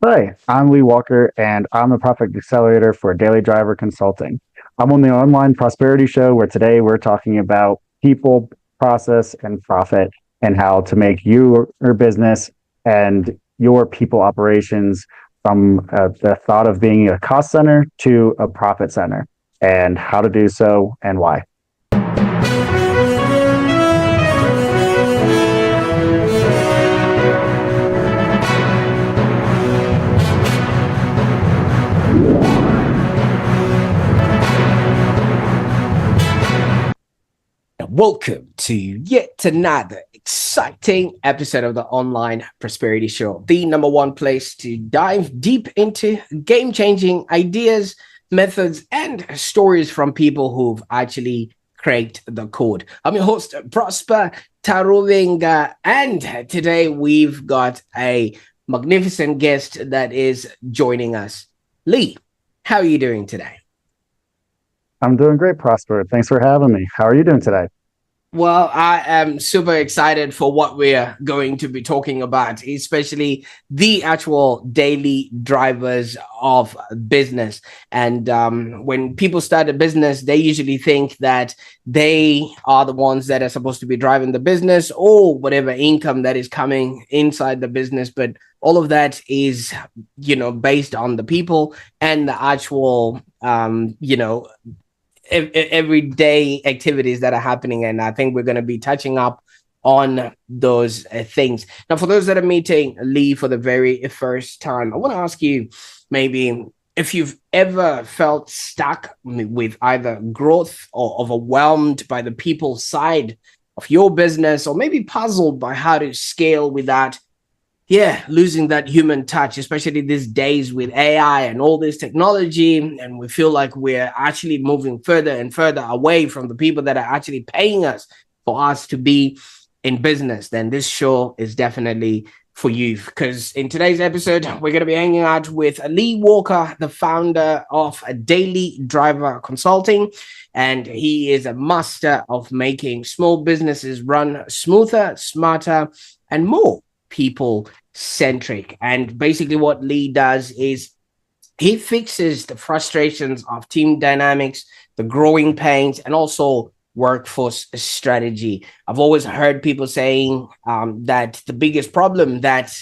Hi, I'm Lee Walker, and I'm the Profit Accelerator for Daily Driver Consulting. I'm on the online prosperity show where today we're talking about people, process, and profit, and how to make your business and your people operations from the thought of being a cost center to a profit center, and how to do so and why. Welcome to yet another exciting episode of the Online Prosperity Show, the number one place to dive deep into game changing ideas, methods, and stories from people who've actually cracked the code. I'm your host, Prosper Taruvinga, and today we've got a magnificent guest that is joining us. Lee, how are you doing today? I'm doing great, Prosper. Thanks for having me. How are you doing today? Well, I am super excited for what we're going to be talking about, especially the actual daily drivers of business. And when people start a business, they usually think that they are the ones that are supposed to be driving the business or whatever income that is coming inside the business. But all of that is, based on the people and the actual, everyday activities that are happening. And I think we're going to be touching up on those things. Now, for those that are meeting Lee for the very first time, I want to ask you maybe if you've ever felt stuck with either growth or overwhelmed by the people side of your business, or maybe puzzled by how to scale without losing that human touch, especially these days with AI and all this technology. And we feel like we're actually moving further and further away from the people that are actually paying us for us to be in business. Then this show is definitely for you. Because in today's episode, we're going to be hanging out with Lee Walker, the founder of Daily Driver Consulting. And he is a master of making small businesses run smoother, smarter, and more people centric. And basically what Lee does is he fixes the frustrations of team dynamics, the growing pains, and also workforce strategy. I've always heard people saying that the biggest problem that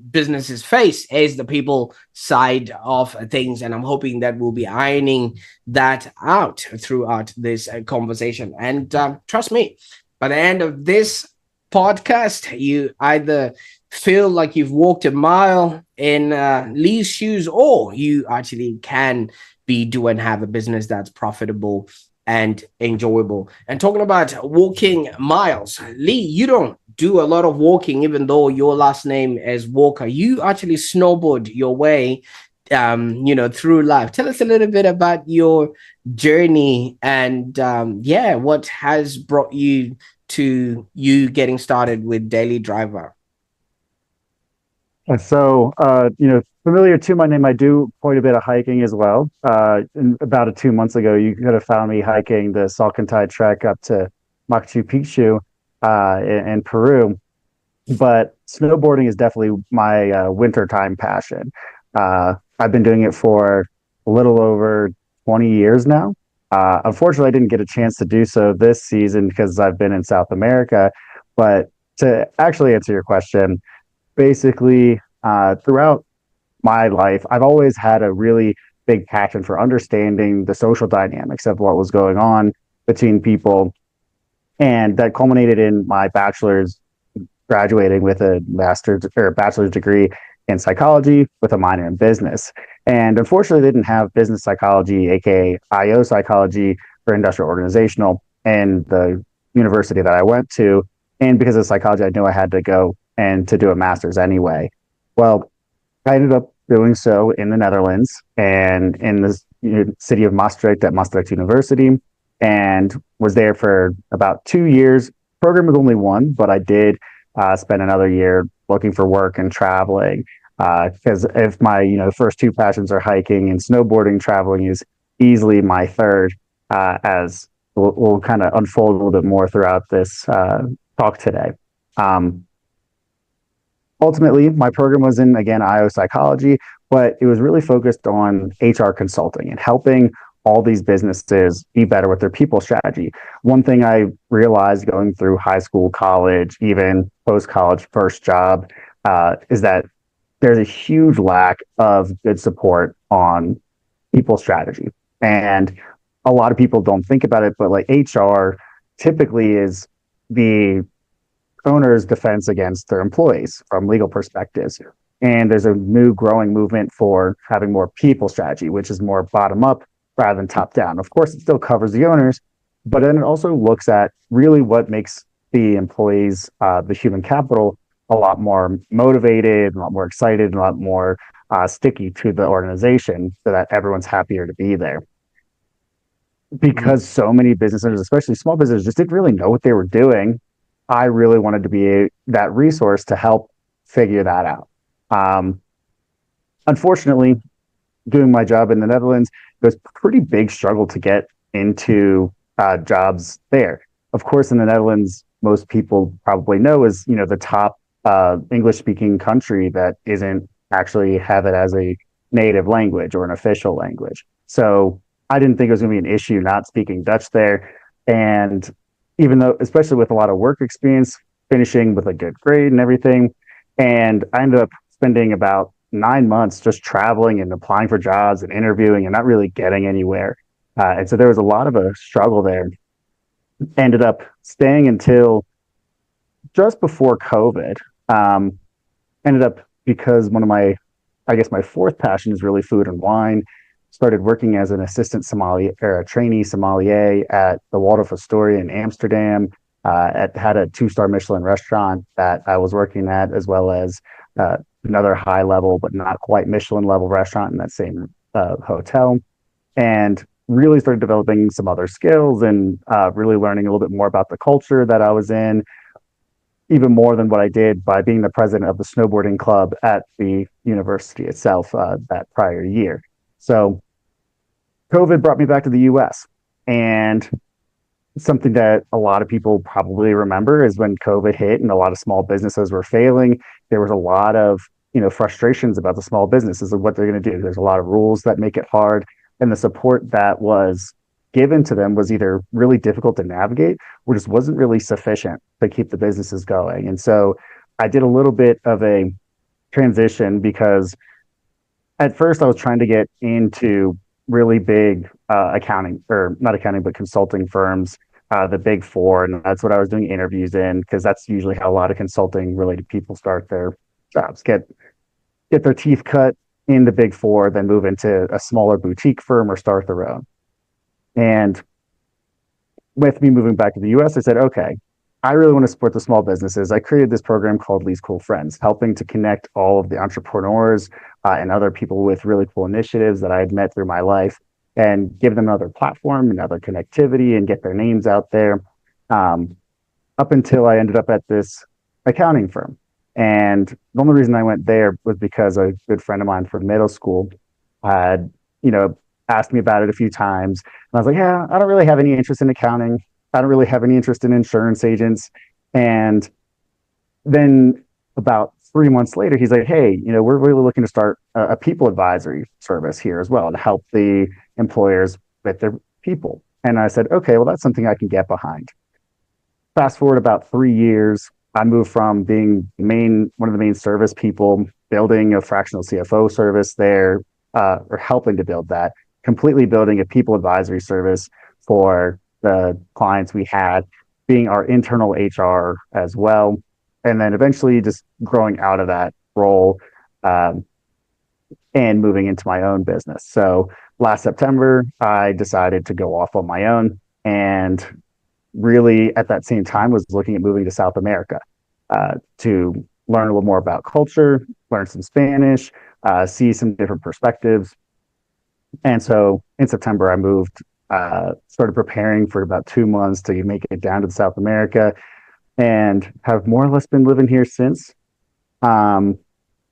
businesses face is the people side of things. And I'm hoping that we'll be ironing that out throughout this conversation. And trust me, by the end of this podcast, you either feel like you've walked a mile in Lee's shoes, or you actually can do and have a business that's profitable and enjoyable. And talking about walking miles, Lee, you don't do a lot of walking, even though your last name is Walker. You actually snowboard your way through life. Tell us a little bit about your journey and what has brought you to you getting started with Daily Driver. Familiar to my name, I do quite a bit of hiking as well. About 2 months ago, you could have found me hiking the Salcantay trek up to Machu Picchu in Peru. But snowboarding is definitely my wintertime passion. I've been doing it for a little over 20 years now. Unfortunately, I didn't get a chance to do so this season because I've been in South America. But to actually answer your question, basically, throughout my life, I've always had a really big passion for understanding the social dynamics of what was going on between people. And that culminated in my bachelor's, graduating with a master's or bachelor's degree in psychology with a minor in business. And unfortunately, they didn't have business psychology, aka IO psychology, or industrial organizational in the university that I went to. And because of psychology, I knew I had to go and to do a master's anyway. Well, I ended up doing so in the Netherlands and in the city of Maastricht at Maastricht University, and was there for about 2 years. Program was only one, but I did spend another year looking for work and traveling. Because if my first two passions are hiking and snowboarding, traveling is easily my third. As we'll kind of unfold a little bit more throughout this talk today. ultimately, my program was in, again, IO psychology, but it was really focused on HR consulting and helping all these businesses be better with their people strategy. One thing I realized going through high school, college, even post college first job, is that there's a huge lack of good support on people strategy. And a lot of people don't think about it, but like HR typically is the owner's defense against their employees from legal perspectives. And there's a new growing movement for having more people strategy, which is more bottom up rather than top down. Of course, it still covers the owners, but then it also looks at really what makes the employees, the human capital, a lot more motivated, a lot more excited, a lot more sticky to the organization so that everyone's happier to be there. Because so many business owners, especially small businesses, just didn't really know what they were doing. I really wanted to be that resource to help figure that out. Um, Unfortunately, doing my job in the Netherlands, it was a pretty big struggle to get into jobs there. Of course, in the Netherlands, most people probably know is the top English speaking country that isn't actually have it as a native language or an official language. So I didn't think it was going to be an issue not speaking Dutch there. And even though, especially with a lot of work experience, finishing with a good grade and everything, and I ended up spending about 9 months just traveling and applying for jobs and interviewing and not really getting anywhere. And so there was a lot of a struggle there. Ended up staying until just before COVID. Um, Ended up because one of my, I guess my fourth passion is really food and wine. Started working as an assistant sommelier or a trainee sommelier at the Waldorf Astoria in Amsterdam. Had a 2-star Michelin restaurant that I was working at, as well as another high level but not quite Michelin level restaurant in that same hotel, and really started developing some other skills and really learning a little bit more about the culture that I was in, even more than what I did by being the president of the snowboarding club at the university itself that prior year. So COVID brought me back to the US. And something that a lot of people probably remember is when COVID hit and a lot of small businesses were failing, there was a lot of frustrations about the small businesses and what they're going to do. There's a lot of rules that make it hard, and the support that was given to them was either really difficult to navigate or just wasn't really sufficient to keep the businesses going. And so I did a little bit of a transition because at first I was trying to get into really big accounting, or not accounting, but consulting firms, the big four. And that's what I was doing interviews in, because that's usually how a lot of consulting related people start their jobs, get their teeth cut in the big four, then move into a smaller boutique firm or start their own. And with me moving back to the US, I said, okay, I really want to support the small businesses. I created this program called Lee's Cool Friends, helping to connect all of the entrepreneurs and other people with really cool initiatives that I had met through my life, and give them another platform, another connectivity, and get their names out there. Up until I ended up at this accounting firm. And the only reason I went there was because a good friend of mine from middle school had, asked me about it a few times. And I was like, yeah, I don't really have any interest in accounting. I don't really have any interest in insurance agents. And then about 3 months later, he's like, hey, we're really looking to start a people advisory service here as well to help the employers with their people. And I said, okay, well, that's something I can get behind. Fast forward about 3 years, I moved from being one of the main service people, building a fractional CFO service there, or helping to build that, completely building a people advisory service for the clients we had, being our internal HR as well, and then eventually just growing out of that role and moving into my own business. So last September, I decided to go off on my own, and really at that same time was looking at moving to South America to learn a little more about culture, learn some Spanish, see some different perspectives. And so in September, I moved, started preparing for about 2 months to make it down to South America, and have more or less been living here since. And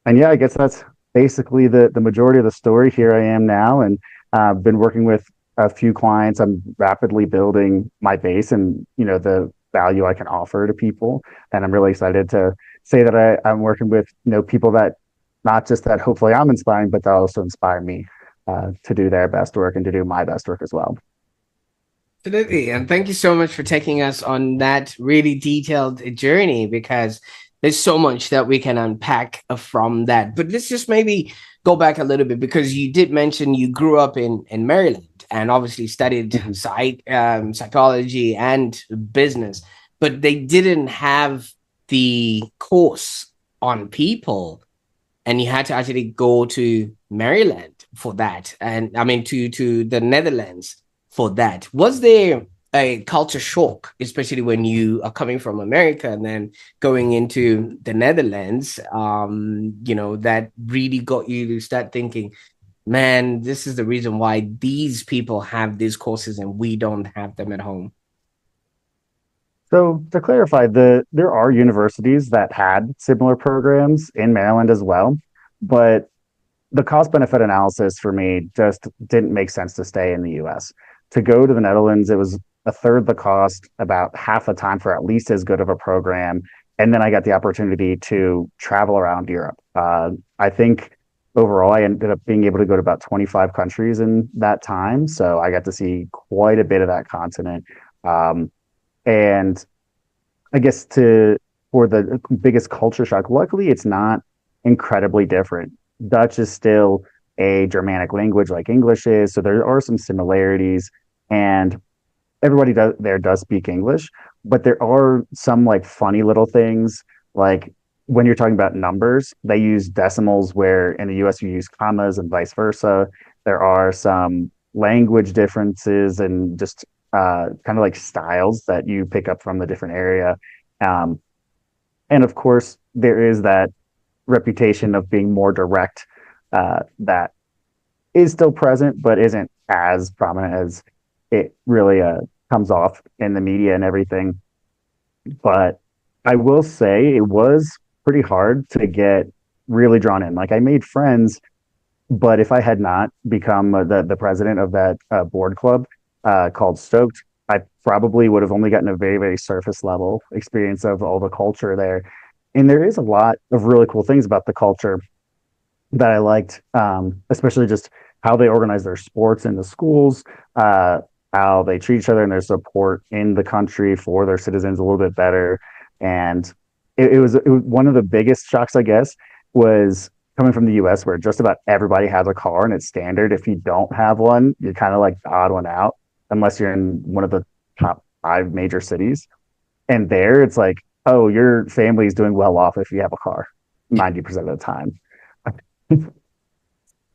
yeah, I guess that's basically the majority of the story. Here I am now, and been working with a few clients. I'm rapidly building my base and the value I can offer to people, and I'm really excited to say that I'm working with, people that not just that hopefully I'm inspiring, but that also inspire me to do their best work and to do my best work as well. Absolutely. And thank you so much for taking us on that really detailed journey, because there's so much that we can unpack from that. But let's just maybe go back a little bit, because you did mention you grew up in Maryland and obviously studied Mhm. psychology and business, but they didn't have the course on people, and you had to actually go to Maryland for that, and I mean to the Netherlands for that. Was there a culture shock, especially when you are coming from America and then going into the Netherlands? That really got you to start thinking, man, this is the reason why these people have these courses and we don't have them at home. So to clarify, there are universities that had similar programs in Maryland as well, but the cost benefit analysis for me just didn't make sense to stay in the US. To go to the Netherlands, it was a third the cost, about half the time for at least as good of a program. And then I got the opportunity to travel around Europe. I think overall, I ended up being able to go to about 25 countries in that time. So I got to see quite a bit of that continent. And I guess for the biggest culture shock, luckily it's not incredibly different. Dutch is still a Germanic language like English is, so there are some similarities, and everybody does speak English, but there are some like funny little things, like when you're talking about numbers, they use decimals where in the US you use commas and vice versa. There are some language differences and just kind of like styles that you pick up from the different area. Um, and of course, there is that reputation of being more direct that is still present, but isn't as prominent as it really comes off in the media and everything. But I will say it was pretty hard to get really drawn in. Like I made friends, but if I had not become the president of that board club called Stoked, I probably would have only gotten a very, very surface level experience of all the culture there. And there is a lot of really cool things about the culture that I liked, especially just how they organize their sports in the schools, how they treat each other and their support in the country for their citizens a little bit better. And it was one of the biggest shocks, I guess, was coming from the US where just about everybody has a car and it's standard. If you don't have one, you're kind of like the odd one out, unless you're in one of the top five major cities. And there it's like, oh, your family's doing well off if you have a car 90% of the time.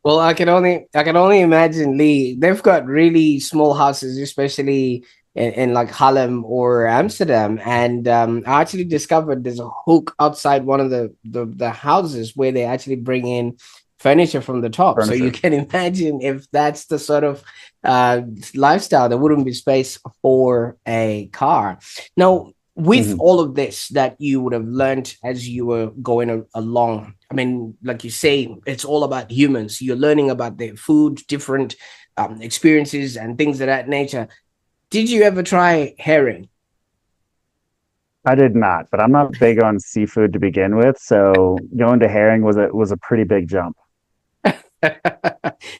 Well, I can only imagine, Lee. They've got really small houses, especially in like Harlem or Amsterdam. And I actually discovered there's a hook outside one of the houses where they actually bring in furniture from the top. So you Furniture. can imagine, if that's the sort of uh, lifestyle, there wouldn't be space for a car. Now, with Mhm. all of this that you would have learned as you were going along, I mean, like you say, it's all about humans. You're learning about their food, different experiences and things of that nature. Did you ever try herring? I did not, but I'm not big on seafood to begin with, so going to herring was a pretty big jump.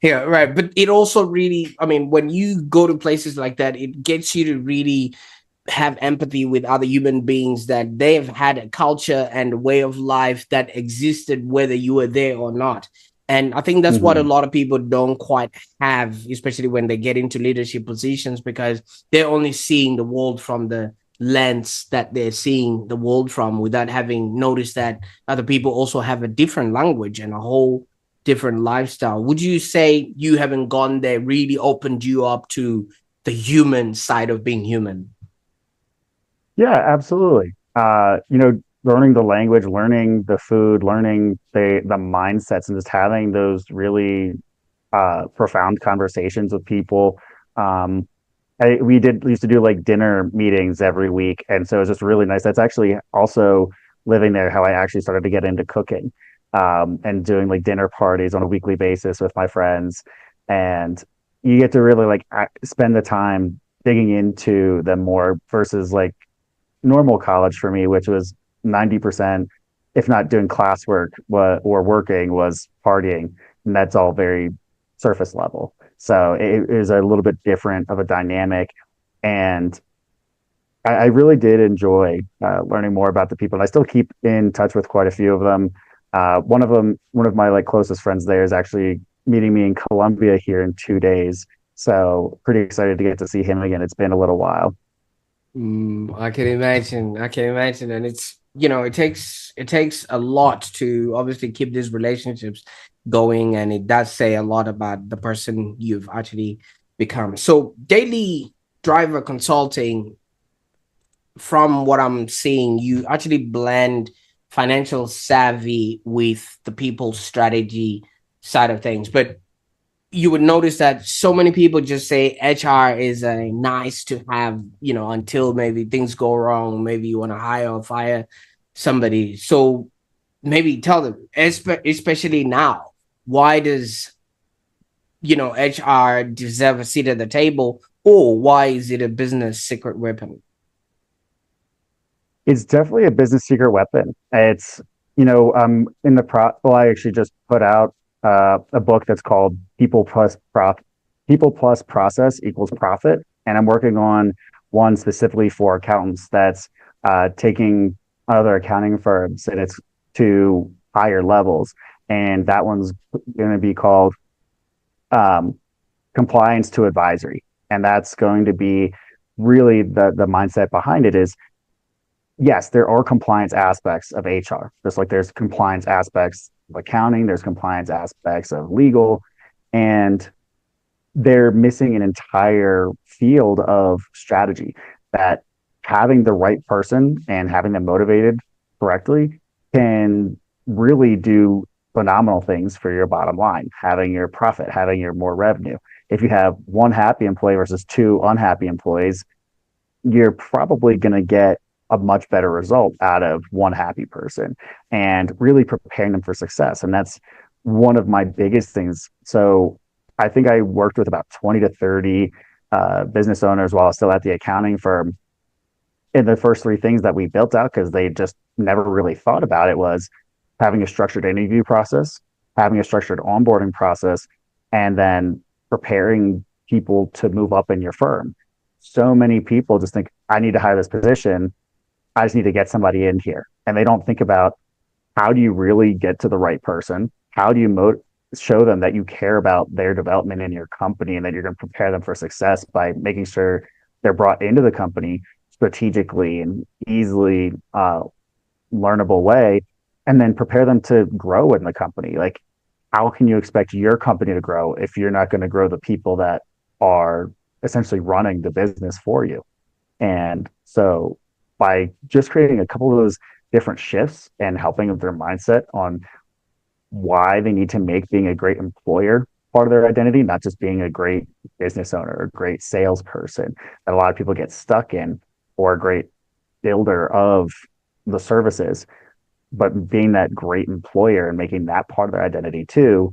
Yeah, right. But it also really, I mean, when you go to places like that, it gets you to really have empathy with other human beings, that they've had a culture and a way of life that existed whether you were there or not. And I think that's what a Hmm. lot of people don't quite have, especially when they get into leadership positions, because they're only seeing the world from the lens that they're seeing the world from, without having noticed that other people also have a different language and a whole different lifestyle. Would you say you haven't gone there really opened you up to the human side of being human? Yeah, absolutely. Learning the language, learning the food, learning the mindsets, and just having those really profound conversations with people. Um, we used to do like dinner meetings every week, and so it's just really nice. That's actually also living there how I actually started to get into cooking, and doing like dinner parties on a weekly basis with my friends, and you get to really like spend the time digging into them more versus like normal college for me, which was 90% if not doing classwork or working, was partying. And that's all very surface level. So it is a little bit different of a dynamic. And I really did enjoy learning more about the people. And I still keep in touch with quite a few of them. One of my like closest friends there is actually meeting me in Colombia here in 2 days. So pretty excited to get to see him again. It's been a little while. I can imagine. I can imagine, and it's it takes a lot to obviously keep these relationships going, and it does say a lot about the person you've actually become. So, daily driver consulting, from what I'm seeing, you actually blend financial savvy with the people strategy side of things, but you would notice that so many people just say HR is a nice to have, until maybe things go wrong. Maybe you want to hire or fire somebody. So maybe tell them, especially now, why does, HR deserve a seat at the table, or why is it a business secret weapon? It's definitely a business secret weapon. It's, in the well, I actually just put out a book that's called People Plus Process Equals Profit. And I'm working on one specifically for accountants that's taking other accounting firms and it's to higher levels. And that one's going to be called um, Compliance to Advisory. And that's going to be really the mindset behind it is yes, there are compliance aspects of HR, just like there's compliance aspects of accounting, there's compliance aspects of legal, and they're missing an entire field of strategy that having the right person and having them motivated correctly can really do phenomenal things for your bottom line, having your profit, having your more revenue. If you have one happy employee versus two unhappy employees, you're probably going to get a much better result out of one happy person and really preparing them for success. And that's one of my biggest things. So I think I worked with about 20 to 30 business owners while I was still at the accounting firm. And the first three things that we built out, because they just never really thought about it, was having a structured interview process, having a structured onboarding process, and then preparing people to move up in your firm. So many people just think, I need to hire this position. I just need to get somebody in here. And they don't think about how do you really get to the right person? How do you show them that you care about their development in your company and that you're going to prepare them for success by making sure they're brought into the company strategically and easily learnable way, and then prepare them to grow in the company. Like, how can you expect your company to grow if you're not going to grow the people that are essentially running the business for you? And so by just creating a couple of those different shifts and helping with their mindset on why they need to make being a great employer part of their identity, not just being a great business owner or a great salesperson that a lot of people get stuck in, or a great builder of the services, but being that great employer and making that part of their identity too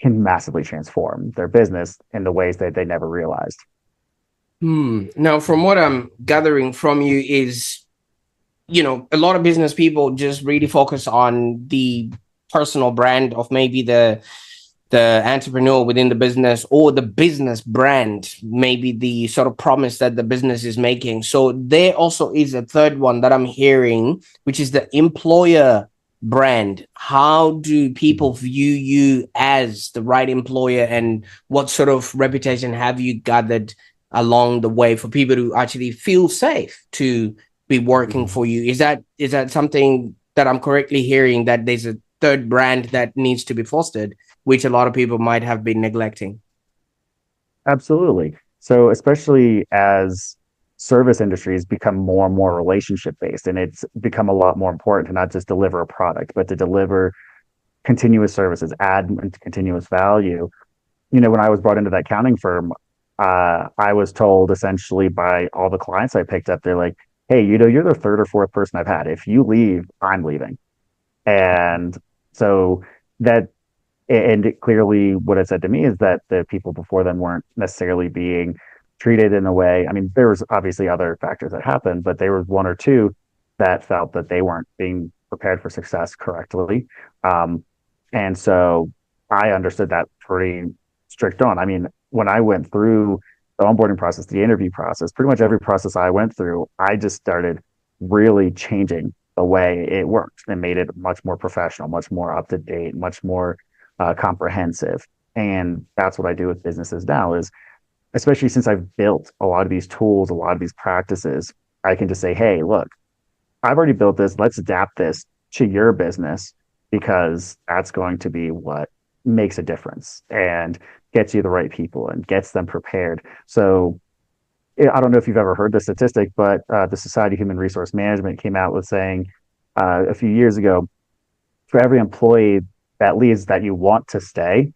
can massively transform their business in the ways that they never realized. Now, from what I'm gathering from you is, a lot of business people just really focus on the personal brand of maybe the entrepreneur within the business, or the business brand, maybe the sort of promise that the business is making. So there also is a third one that I'm hearing, which is the employer brand. How do people view you as the right employer, and what sort of reputation have you gathered along the way for people to actually feel safe to be working for you? Is that something that I'm correctly hearing, that there's a third brand that needs to be fostered, which a lot of people might have been neglecting? Absolutely. So especially as service industries become more and more relationship based, and it's become a lot more important to not just deliver a product, but to deliver continuous services, add continuous value. When I was brought into that accounting firm, I was told essentially by all the clients I picked up, they're like, hey, you're the third or fourth person I've had. If you leave, I'm leaving. And so that, and it clearly what it said to me is that the people before them weren't necessarily being treated in a way. I mean, there was obviously other factors that happened, but there was one or two that felt that they weren't being prepared for success correctly. Um, and so I understood that pretty strict on. I mean, when I went through the onboarding process, the interview process, pretty much every process I went through, I just started really changing the way it worked and made it much more professional, much more up to date, much more comprehensive. And that's what I do with businesses now is, especially since I've built a lot of these tools, a lot of these practices, I can just say, hey, look, I've already built this. Let's adapt this to your business because that's going to be what makes a difference and gets you the right people and gets them prepared. So I don't know if you've ever heard the statistic, but the Society of Human Resource Management came out with saying a few years ago, for every employee that leaves that you want to stay,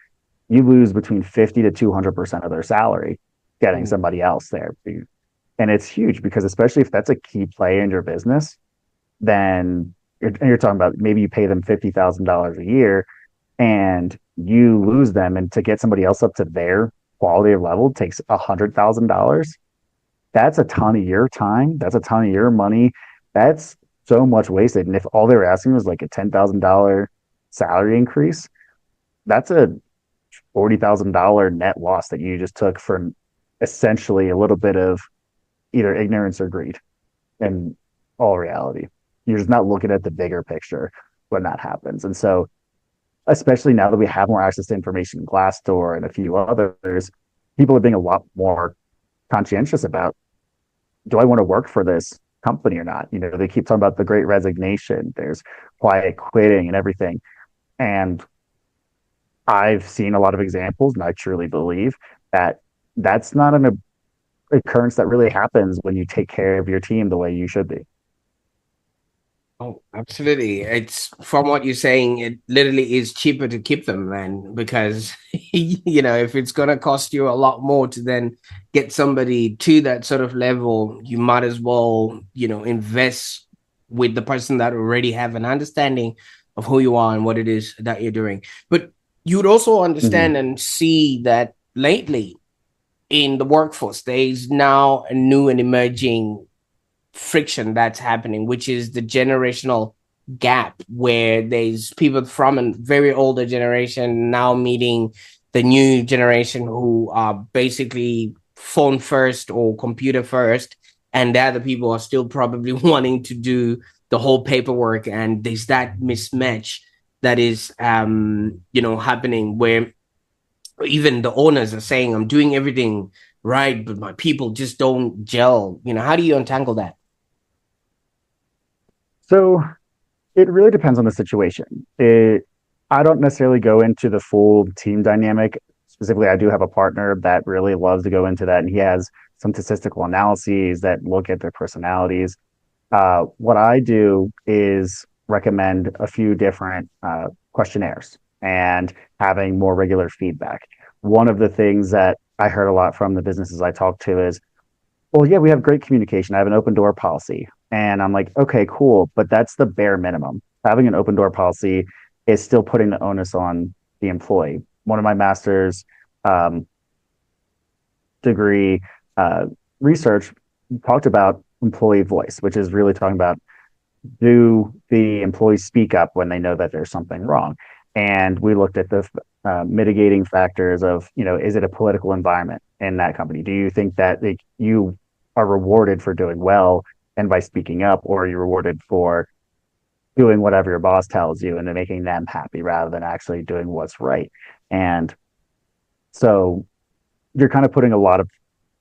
you lose between 50 to 200% of their salary getting Mm. somebody else there. And it's huge because especially if that's a key player in your business, then you're talking about maybe you pay them $50,000 a year and you lose them. And to get somebody else up to their quality of level takes $100,000. That's a ton of your time. That's a ton of your money. That's so much wasted. And if all they were asking was like a $10,000 salary increase, that's a $40,000 net loss that you just took from essentially a little bit of either ignorance or greed in all reality. You're just not looking at the bigger picture when that happens. And so, especially now that we have more access to information, Glassdoor and a few others, people are being a lot more conscientious about, do I want to work for this company or not? You know, they keep talking about the great resignation, there's quiet quitting and everything. And I've seen a lot of examples, and I truly believe that that's not an occurrence that really happens when you take care of your team the way you should be. Oh, absolutely. It's from what you're saying, it literally is cheaper to keep them then because if it's gonna cost you a lot more to then get somebody to that sort of level, you might as well, invest with the person that already have an understanding of who you are and what it is that you're doing. But you would also Mm-hmm. understand and see that lately in the workforce, there is now a new and emerging friction that's happening, which is the generational gap where there's people from a very older generation now meeting the new generation who are basically phone first or computer first, and the other people are still probably wanting to do the whole paperwork, and there's that mismatch that is happening where even the owners are saying I'm doing everything right but my people just don't gel. How do you untangle that? So it really depends on the situation. I don't necessarily go into the full team dynamic. Specifically, I do have a partner that really loves to go into that, and he has some statistical analyses that look at their personalities. What I do is recommend a few different questionnaires and having more regular feedback. One of the things that I heard a lot from the businesses I talked to is, well, yeah, we have great communication. I have an open door policy. And I'm like, okay, cool. But that's the bare minimum. Having an open door policy is still putting the onus on the employee. One of my master's um, degree uh, research talked about employee voice, which is really talking about, do the employees speak up when they know that there's something wrong? And we looked at the mitigating factors of, is it a political environment in that company? Do you think that you are rewarded for doing well and by speaking up, or are you rewarded for doing whatever your boss tells you and then making them happy rather than actually doing what's right? And so you're kind of putting a lot of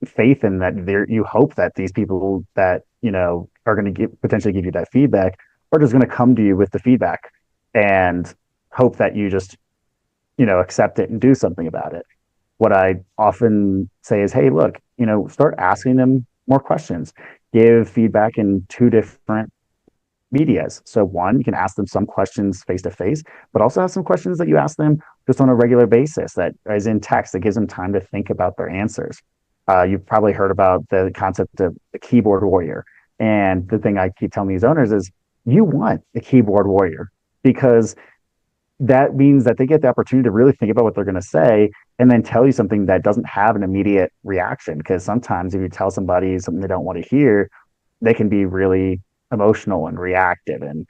faith in that there, you hope that these people that are going to potentially give you that feedback are just going to come to you with the feedback and hope that you just accept it and do something about it. What I often say is, hey, look, start asking them more questions. Give feedback in two different medias. So one, you can ask them some questions face to face, but also have some questions that you ask them just on a regular basis that is in text that gives them time to think about their answers. You've probably heard about the concept of the keyboard warrior. And the thing I keep telling these owners is, you want a keyboard warrior because that means that they get the opportunity to really think about what they're going to say and then tell you something that doesn't have an immediate reaction. Because sometimes if you tell somebody something they don't want to hear, they can be really emotional and reactive. And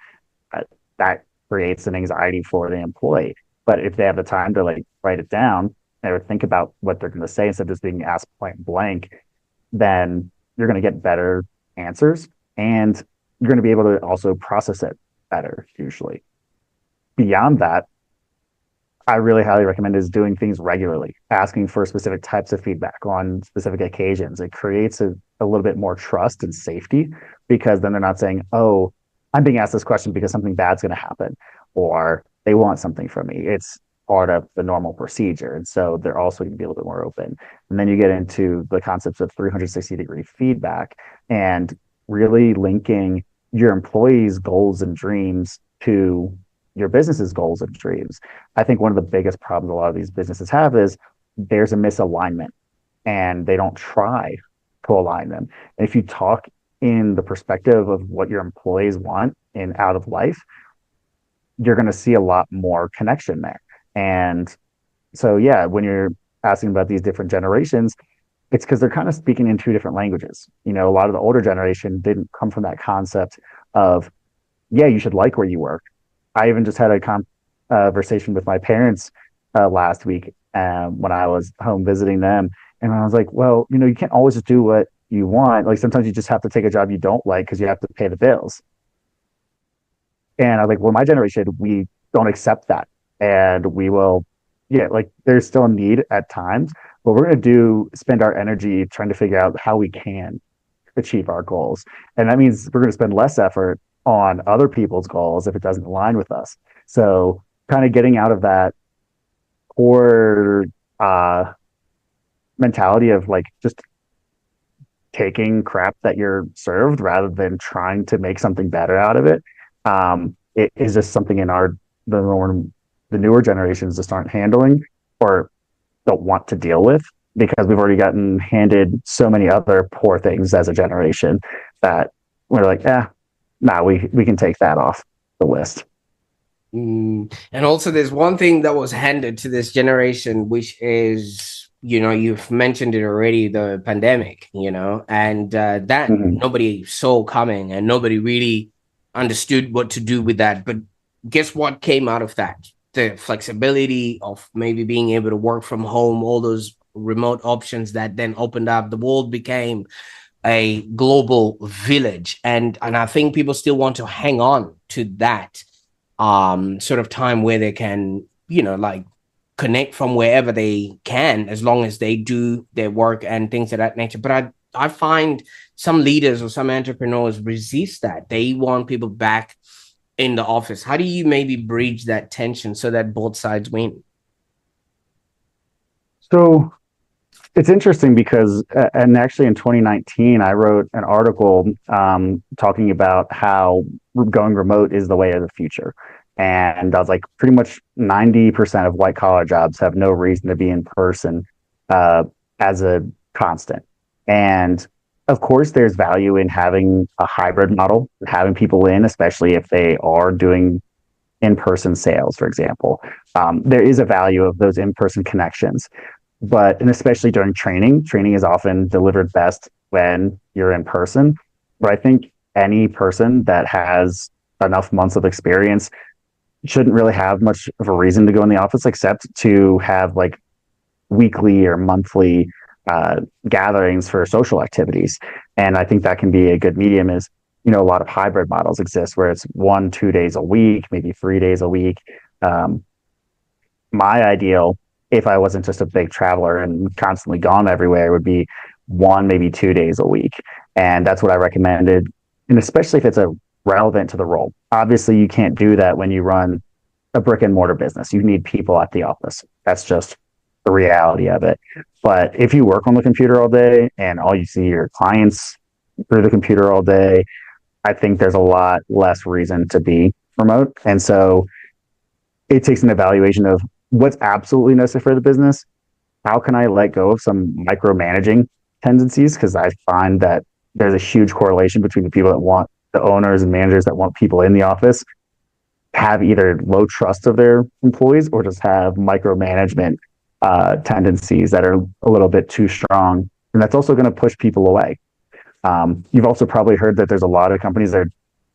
that creates an anxiety for the employee. But if they have the time to like write it down or think about what they're going to say instead of just being asked point blank, then you're going to get better answers and you're going to be able to also process it better usually. Beyond that, I really highly recommend is doing things regularly, asking for specific types of feedback on specific occasions. It creates a little bit more trust and safety because then they're not saying, oh, I'm being asked this question because something bad's going to happen or they want something from me. It's part of the normal procedure. And so they're also going to be a little bit more open. And then you get into the concepts of 360-degree feedback and really linking your employees' goals and dreams to your business's goals and dreams. I think one of the biggest problems a lot of these businesses have is there's a misalignment and they don't try to align them. And if you talk in the perspective of what your employees want in out of life, you're going to see a lot more connection there. And so, yeah, when you're asking about these different generations, it's because they're kind of speaking in two different languages. You know, a lot of the older generation didn't come from that concept of, yeah, you should like where you work. I even just had a conversation with my parents last week when I was home visiting them. And I was like, well, you know, you can't always just do what you want. Like sometimes you just have to take a job you don't like because you have to pay the bills. And I was like, well, my generation, we don't accept that. And we will, yeah, like there's still a need at times, but we're going to spend our energy trying to figure out how we can achieve our goals. And that means we're going to spend less effort on other people's goals if it doesn't align with us. So kind of getting out of that core mentality of like just taking crap that you're served rather than trying to make something better out of it. It is just something in the newer generations just aren't handling or don't want to deal with because we've already gotten handed so many other poor things as a generation that we're like, we can take that off the list. And also, there's one thing that was handed to this generation, which is, you know, you've mentioned it already, the pandemic, you know, and that nobody saw coming and nobody really understood what to do with that. But guess what came out of that? The flexibility of maybe being able to work from home, all those remote options that then opened up. The world became a global village. And I think people still want to hang on to that sort of time where they can, you know, like connect from wherever they can, as long as they do their work and things of that nature. But I find some leaders or some entrepreneurs resist that. They want people back in the office. How do you maybe bridge that tension so that both sides win? So it's interesting because, and actually in 2019, I wrote an article talking about how going remote is the way of the future. And I was like, pretty much 90% of white collar jobs have no reason to be in person as a constant. And of course, there's value in having a hybrid model, having people in, especially if they are doing in-person sales, for example. There is a value of those in-person connections. And especially during training is often delivered best when you're in person. But I think any person that has enough months of experience shouldn't really have much of a reason to go in the office except to have like weekly or monthly gatherings for social activities. And I think that can be a good medium is, you know, a lot of hybrid models exist where it's 1-2 days a week, maybe 3 days a week. My ideal, if I wasn't just a big traveler and constantly gone everywhere, would be 1, maybe 2 days a week. And that's what I recommended. And especially if it's relevant to the role. Obviously, you can't do that when you run a brick and mortar business. You need people at the office. That's just the reality of it. But if you work on the computer all day and all you see your clients through the computer all day, I think there's a lot less reason to be remote. And so it takes an evaluation of what's absolutely necessary for the business. How can I let go of some micromanaging tendencies? Because I find that there's a huge correlation between the people that want the owners and managers that want people in the office have either low trust of their employees or just have micromanagement tendencies that are a little bit too strong. And that's also going to push people away. You've also probably heard that there's a lot of companies that are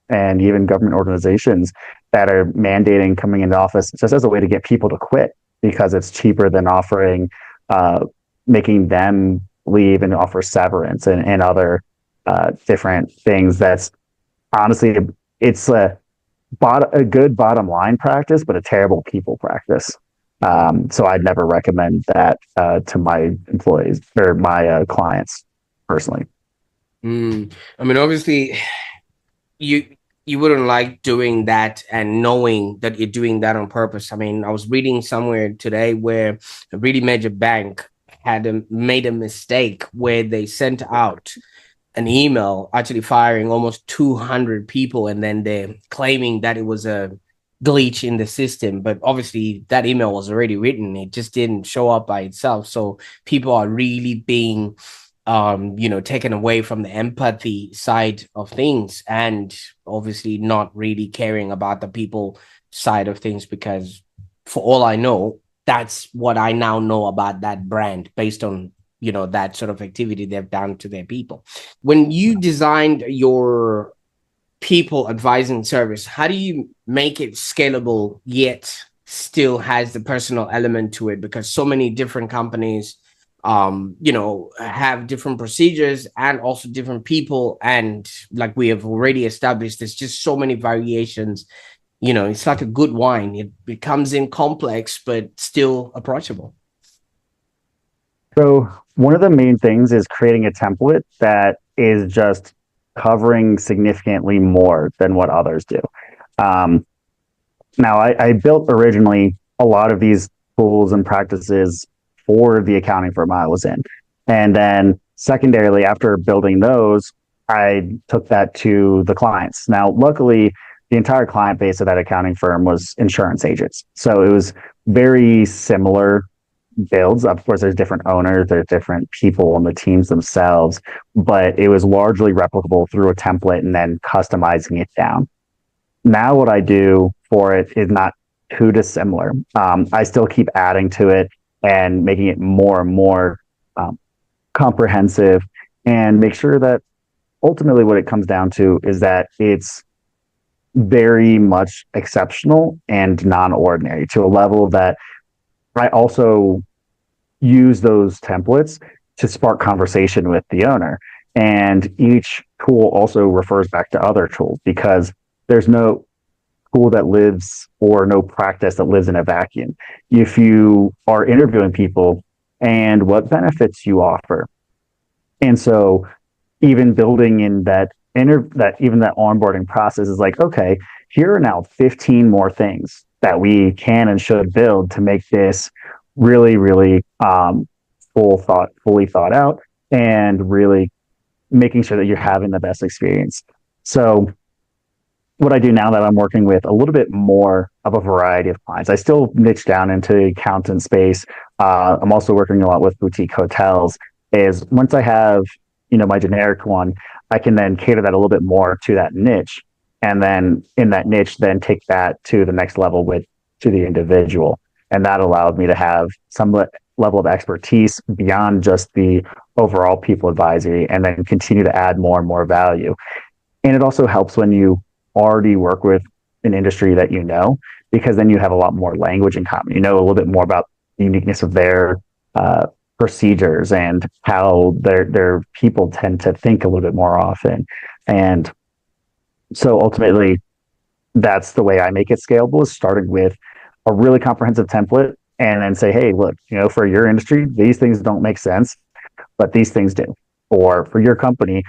and even government organizations that are mandating coming into office just as a way to get people to quit because it's cheaper than offering, making them leave and offer severance and other different things. That's honestly, it's a good bottom line practice, but a terrible people practice. So I'd never recommend that to my employees or my clients personally. I mean, obviously, you you wouldn't like doing that and knowing that you're doing that on purpose. I mean, I was reading somewhere today where a really major bank had made a mistake where they sent out an email actually firing almost 200 people, and then they're claiming that it was a glitch in the system. But obviously that email was already written, it just didn't show up by itself. So people are really being taken away from the empathy side of things, and obviously not really caring about the people side of things, because for all I know, that's what I now know about that brand based on that sort of activity they've done to their people. When you designed your people advising service, how do you make it scalable yet still has the personal element to it? Because so many different companies have different procedures and also different people, and like we have already established, there's just so many variations. It's like a good wine. It comes in complex but still approachable. So one of the main things is creating a template that is just covering significantly more than what others do. Um, Now, I built originally a lot of these tools and practices for the accounting firm I was in. And then secondarily, after building those, I took that to the clients. Now, luckily, the entire client base of that accounting firm was insurance agents. So it was very similar builds. Of course, there's different owners, there's different people on the teams themselves, but it was largely replicable through a template and then customizing it down. Now what I do for it is not too dissimilar. I still keep adding to it and making it more and more um, comprehensive, and make sure that ultimately what it comes down to is that it's very much exceptional and non-ordinary to a level that I also use those templates to spark conversation with the owner. And each tool also refers back to other tools, because there's no tool that lives or no practice that lives in a vacuum. If you are interviewing people and what benefits you offer, and so even building in that onboarding process is like, okay, here are now 15 more things that we can and should build to make this really, really fully thought out, and really making sure that you're having the best experience. So what I do now that I'm working with a little bit more of a variety of clients, I still niche down into the accountant space. I'm also working a lot with boutique hotels. Is once I have, my generic one, I can then cater that a little bit more to that niche, and then in that niche, then take that to the next level to the individual, and that allowed me to have some level of expertise beyond just the overall people advisory, and then continue to add more and more value. And it also helps when you already work with an industry that because then you have a lot more language in common. You know a little bit more about the uniqueness of their procedures and how their people tend to think a little bit more often. And so ultimately, that's the way I make it scalable, is starting with a really comprehensive template and then say, hey, look, for your industry, these things don't make sense, but these things do. Or for your company,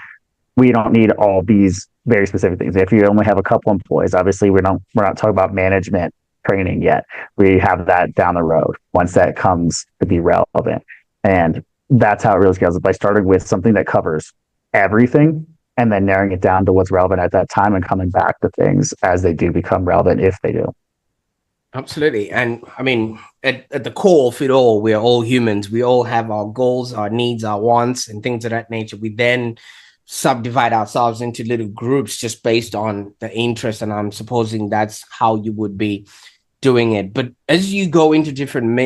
we don't need all these very specific things. If you only have a couple employees, obviously we're not talking about management training yet. We have that down the road once that comes to be relevant. And that's how it really scales, by starting with something that covers everything and then narrowing it down to what's relevant at that time and coming back to things as they do become relevant, if they do. Absolutely. And I mean, at the core of it all, we're all humans. We all have our goals, our needs, our wants, and things of that nature. We then subdivide ourselves into little groups just based on the interest. And I'm supposing that's how you would be doing it. But as you go into different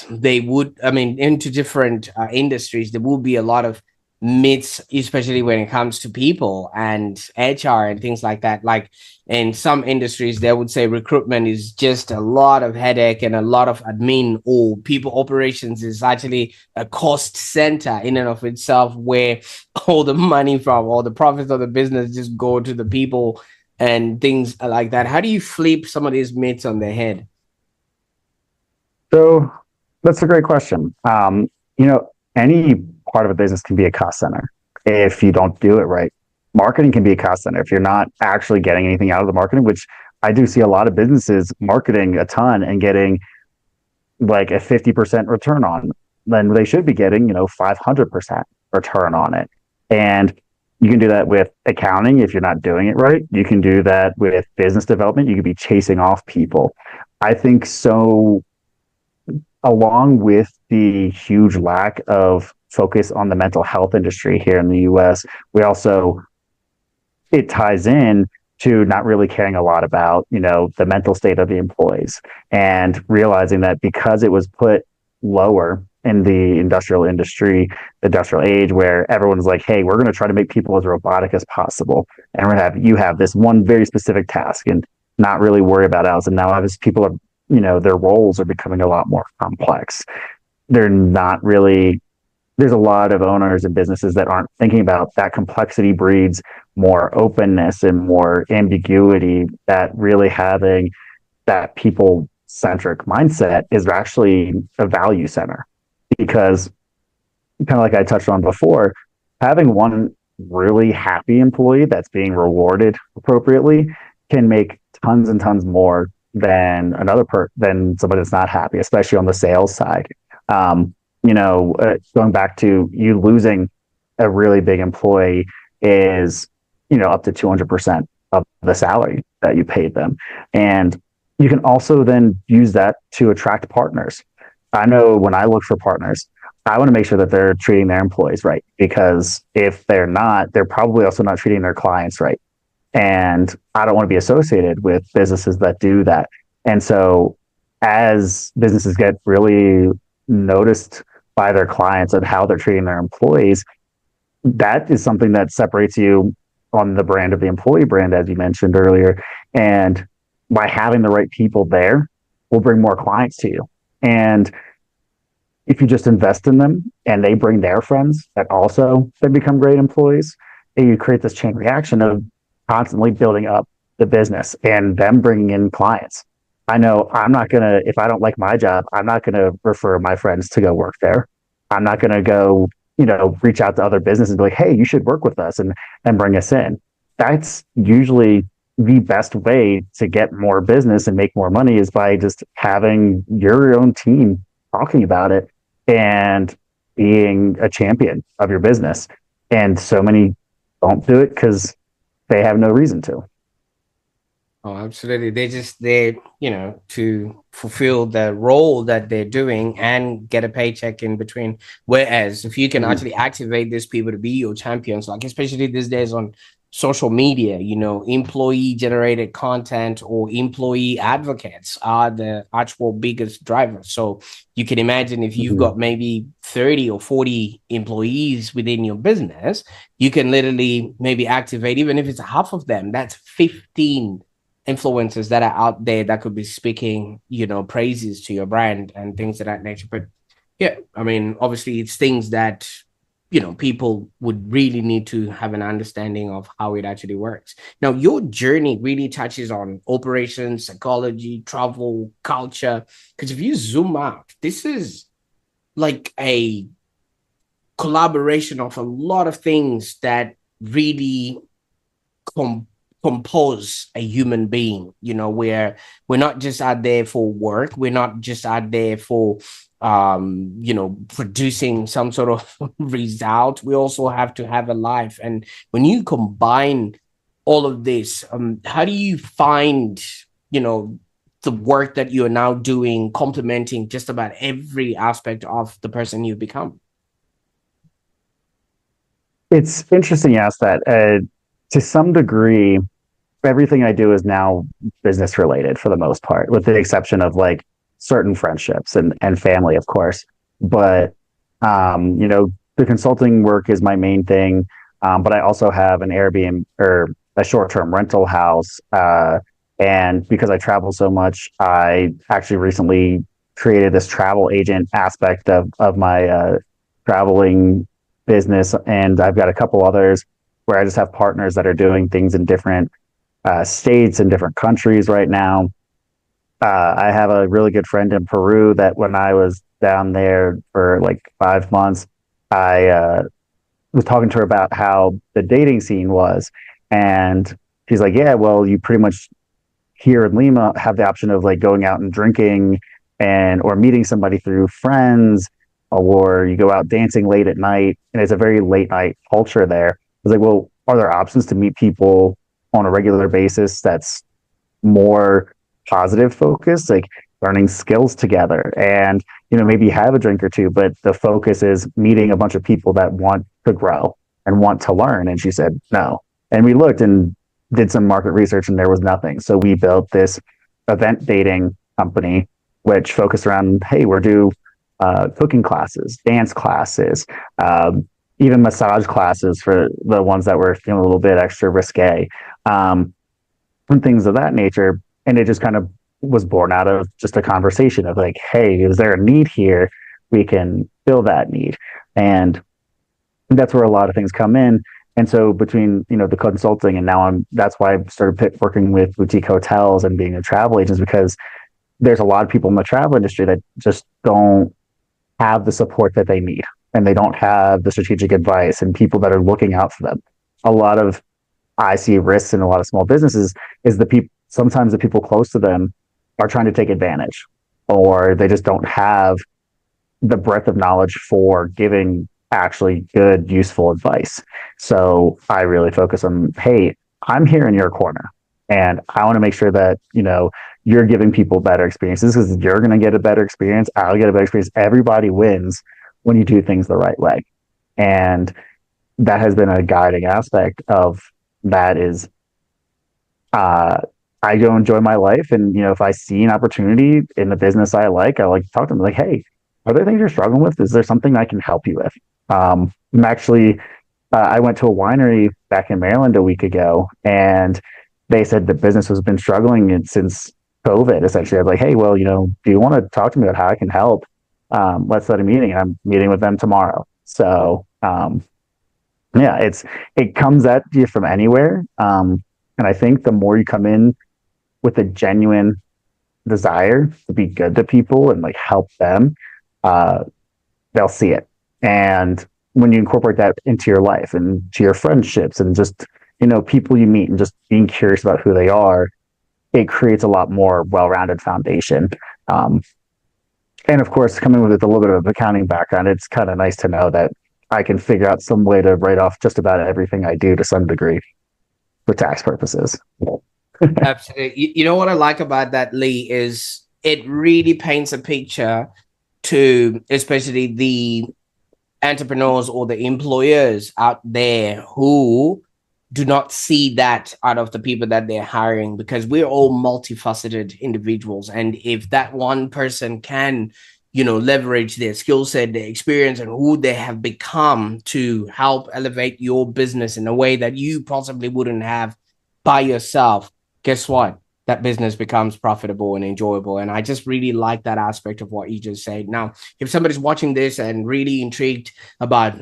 into different industries, there will be a lot of myths, especially when it comes to people and HR and things like that. Like in some industries, they would say recruitment is just a lot of headache and a lot of admin, or people operations is actually a cost center in and of itself, where all the money from all the profits of the business just go to the people and things like that. How do you flip some of these myths on their head? So that's a great question. You know, any part of a business can be a cost center if you don't do it right. Marketing can be a cost center if you're not actually getting anything out of the marketing, which I do see a lot of businesses marketing a ton and getting like a 50% return on, then they should be getting, 500% return on it. And you can do that with accounting if you're not doing it right. You can do that with business development. You could be chasing off people. I think so, along with the huge lack of focus on the mental health industry here in the US, we also, it ties in to not really caring a lot about, the mental state of the employees and realizing that because it was put lower in the industrial industry, the industrial age, where everyone's like, hey, we're going to try to make people as robotic as possible. And we're going to have, you have this one very specific task and not really worry about else. And now as people are, their roles are becoming a lot more complex. They're not really, there's a lot of owners and businesses that aren't thinking about that. Complexity breeds more openness and more ambiguity, that really having that people centric mindset is actually a value center, because kind of like I touched on before, having one really happy employee that's being rewarded appropriately can make tons and tons more than than somebody that's not happy, especially on the sales side. Going back to you losing a really big employee is, up to 200% of the salary that you paid them. And you can also then use that to attract partners. I know when I look for partners, I want to make sure that they're treating their employees right, because if they're not, they're probably also not treating their clients right. And I don't want to be associated with businesses that do that. And so as businesses get really noticed by their clients and how they're treating their employees, that is something that separates you on the brand of the employee brand, as you mentioned earlier. And by having the right people there will bring more clients to you. And if you just invest in them and they bring their friends that also then become great employees, and you create this chain reaction of constantly building up the business and them bringing in clients. I know I'm not going to, if I don't like my job, I'm not going to refer my friends to go work there. I'm not going to go, reach out to other businesses and be like, hey, you should work with us and bring us in. That's usually the best way to get more business and make more money, is by just having your own team talking about it and being a champion of your business. And so many don't do it because they have no reason to. Oh, absolutely. To fulfill the role that they're doing and get a paycheck in between. Whereas if you can actually activate these people to be your champions, like especially these days on social media, employee generated content or employee advocates are the actual biggest drivers. So you can imagine if you've got maybe 30 or 40 employees within your business, you can literally maybe activate, even if it's half of them, that's 15 influencers that are out there that could be speaking, praises to your brand and things of that nature. But yeah, I mean, obviously it's things that, people would really need to have an understanding of how it actually works. Now, your journey really touches on operations, psychology, travel, culture. Because if you zoom out, this is like a collaboration of a lot of things that really compose a human being, where we're not just out there for work, we're not just out there for producing some sort of result. We also have to have a life. And when you combine all of this, how do you find the work that you're now doing complementing just about every aspect of the person you've become? It's interesting you ask that. To some degree, everything I do is now business related for the most part, with the exception of certain friendships and family, of course. But, the consulting work is my main thing, but I also have an Airbnb or a short-term rental house. And because I travel so much, I actually recently created this travel agent aspect of my traveling business, and I've got a couple others where I just have partners that are doing things in different states and different countries right now. I have a really good friend in Peru that when I was down there for like 5 months, I was talking to her about how the dating scene was. And she's like, yeah, well, you pretty much here in Lima have the option of like going out and drinking and or meeting somebody through friends, or you go out dancing late at night. And it's a very late night culture there. I was like, well, are there options to meet people on a regular basis that's more positive focus, like learning skills together and, maybe have a drink or two, but the focus is meeting a bunch of people that want to grow and want to learn? And she said no. And we looked and did some market research and there was nothing. So we built this event dating company which focused around, hey, we're do cooking classes, dance classes, even massage classes for the ones that were feeling a little bit extra risque, and things of that nature. And it just kind of was born out of just a conversation of like, hey, is there a need here? We can fill that need. And that's where a lot of things come in. And so between, the consulting and now that's why I started working with boutique hotels and being a travel agent, is because there's a lot of people in the travel industry that just don't have the support that they need. And they don't have the strategic advice and people that are looking out for them. A lot of I see risks in a lot of small businesses is sometimes the people close to them are trying to take advantage, or they just don't have the breadth of knowledge for giving actually good, useful advice. So I really focus on, hey, I'm here in your corner and I want to make sure that, you're giving people better experiences, because you're going to get a better experience. I'll get a better experience. Everybody wins when you do things the right way. And that has been a guiding aspect of that is, I go enjoy my life. And, if I see an opportunity in the business I like to talk to them like, hey, are there things you're struggling with? Is there something I can help you with? I'm actually, I went to a winery back in Maryland a week ago, and they said the business has been struggling since COVID. Essentially, I was like, hey, well, do you want to talk to me about how I can help? Let's set a meeting. I'm meeting with them tomorrow. So, yeah, it comes at you from anywhere. And I think the more you come in with a genuine desire to be good to people and like help them, they'll see it. And when you incorporate that into your life and to your friendships and just, people you meet and just being curious about who they are, it creates a lot more well-rounded foundation. And of course, coming with a little bit of an accounting background, it's kind of nice to know that I can figure out some way to write off just about everything I do to some degree for tax purposes. Absolutely. You know what I like about that, Lee, is it really paints a picture to especially the entrepreneurs or the employers out there who do not see that out of the people that they're hiring, because we're all multifaceted individuals. And if that one person can, leverage their skill set, their experience, and who they have become to help elevate your business in a way that you possibly wouldn't have by yourself, guess what? That business becomes profitable and enjoyable. And I just really like that aspect of what you just said. Now, if somebody's watching this and really intrigued about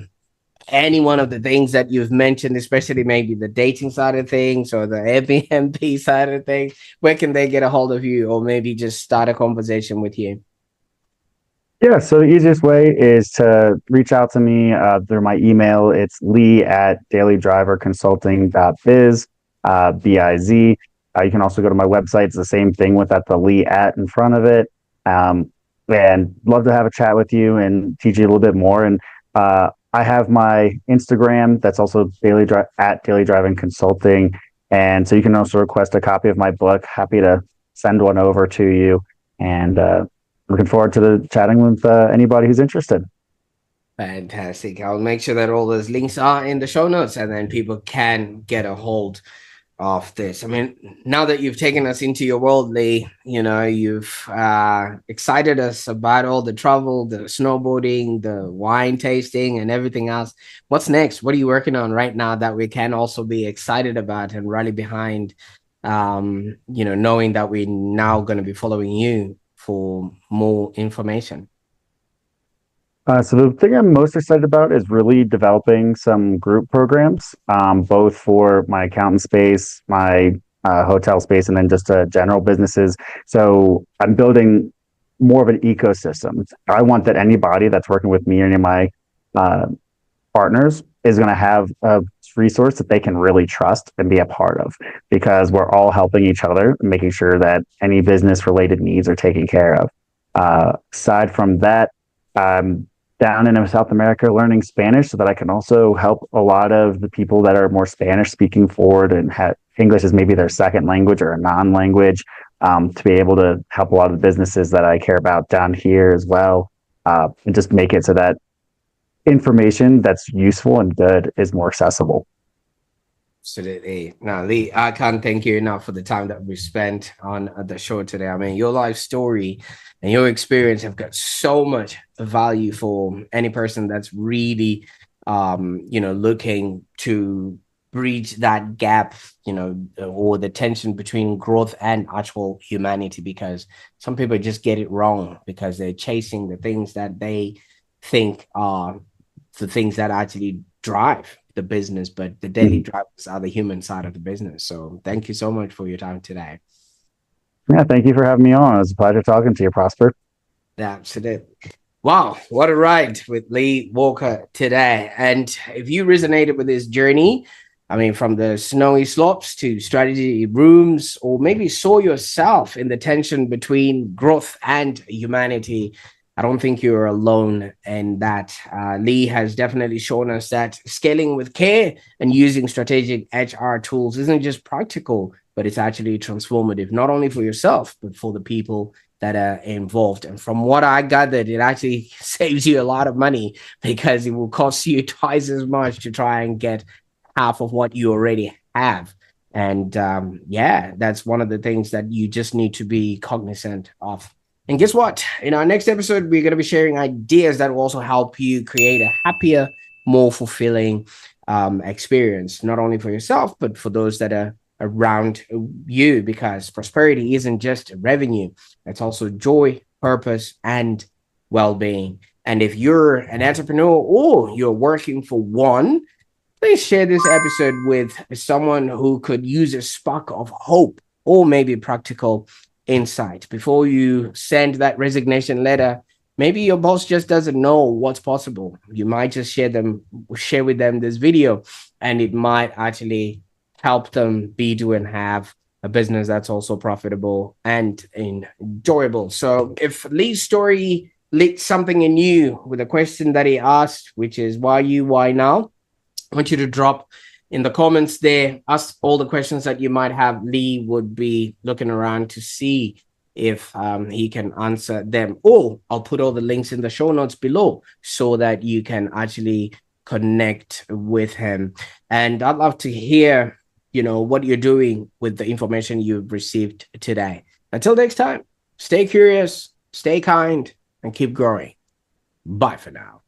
any one of the things that you've mentioned, especially maybe the dating side of things or the Airbnb side of things, where can they get a hold of you or maybe just start a conversation with you? Yeah, so the easiest way is to reach out to me through my email. It's lee@dailydriverconsulting.biz, BIZ. You can also go to my website. It's the same thing with the Lee at in front of it. And love to have a chat with you and teach you a little bit more. And I have my Instagram that's also at Daily Driving Consulting. And so you can also request a copy of my book. Happy to send one over to you. And looking forward to chatting with anybody who's interested. Fantastic. I'll make sure that all those links are in the show notes and then people can get a hold of this. I mean, now that you've taken us into your world, Lee, you've excited us about all the travel, the snowboarding, the wine tasting, and everything else. What's next? What are you working on right now that we can also be excited about and rally behind? Knowing that we're now going to be following you for more information. So the thing I'm most excited about is really developing some group programs, both for my accountant space, my hotel space, and then just general businesses. So I'm building more of an ecosystem. I want that anybody that's working with me or any of my uh, partners is going to have a resource that they can really trust and be a part of, because we're all helping each other, making sure that any business related needs are taken care of. Aside from that, down in South America learning Spanish so that I can also help a lot of the people that are more Spanish speaking forward and have English as maybe their second language or a non-language, to be able to help a lot of the businesses that I care about down here as well, and just make it so that information that's useful and good is more accessible. Absolutely. Now, Lee, I can't thank you enough for the time that we spent on the show today. I mean, your life story and your experience have got so much value for any person that's really, looking to bridge that gap, or the tension between growth and actual humanity, because some people just get it wrong because they're chasing the things that they think are the things that actually drive the business, but the daily drivers are the human side of the business. So thank you so much for your time today. Yeah, thank you for having me on. It was a pleasure talking to you, Prosper. Absolutely. Wow, what a ride with Lee Walker today. And if you resonated with this journey, I mean, from the snowy slopes to strategy rooms, or maybe saw yourself in the tension between growth and humanity, I don't think you're alone in that. Lee has definitely shown us that scaling with care and using strategic HR tools isn't just practical, but it's actually transformative, not only for yourself, but for the people that are involved. And from what I gathered, it actually saves you a lot of money because it will cost you twice as much to try and get half of what you already have. And that's one of the things that you just need to be cognizant of. And guess what? In our next episode, we're going to be sharing ideas that will also help you create a happier, more fulfilling experience, not only for yourself, but for those that are around you, because prosperity isn't just revenue, it's also joy, purpose, and well-being. And if you're an entrepreneur or you're working for one, please share this episode with someone who could use a spark of hope or maybe practical insight. Before you send that resignation letter, maybe your boss just doesn't know what's possible. You might just share with them this video, and it might actually help them be, do, and have a business that's also profitable and enjoyable. So if Lee's story lit something in you with a question that he asked, which is why you, why now? I want you to drop in the comments there, ask all the questions that you might have. Lee would be looking around to see if he can answer them. Or I'll put all the links in the show notes below so that you can actually connect with him. And I'd love to hear, what you're doing with the information you've received today. Until next time, stay curious, stay kind, and keep growing. Bye for now.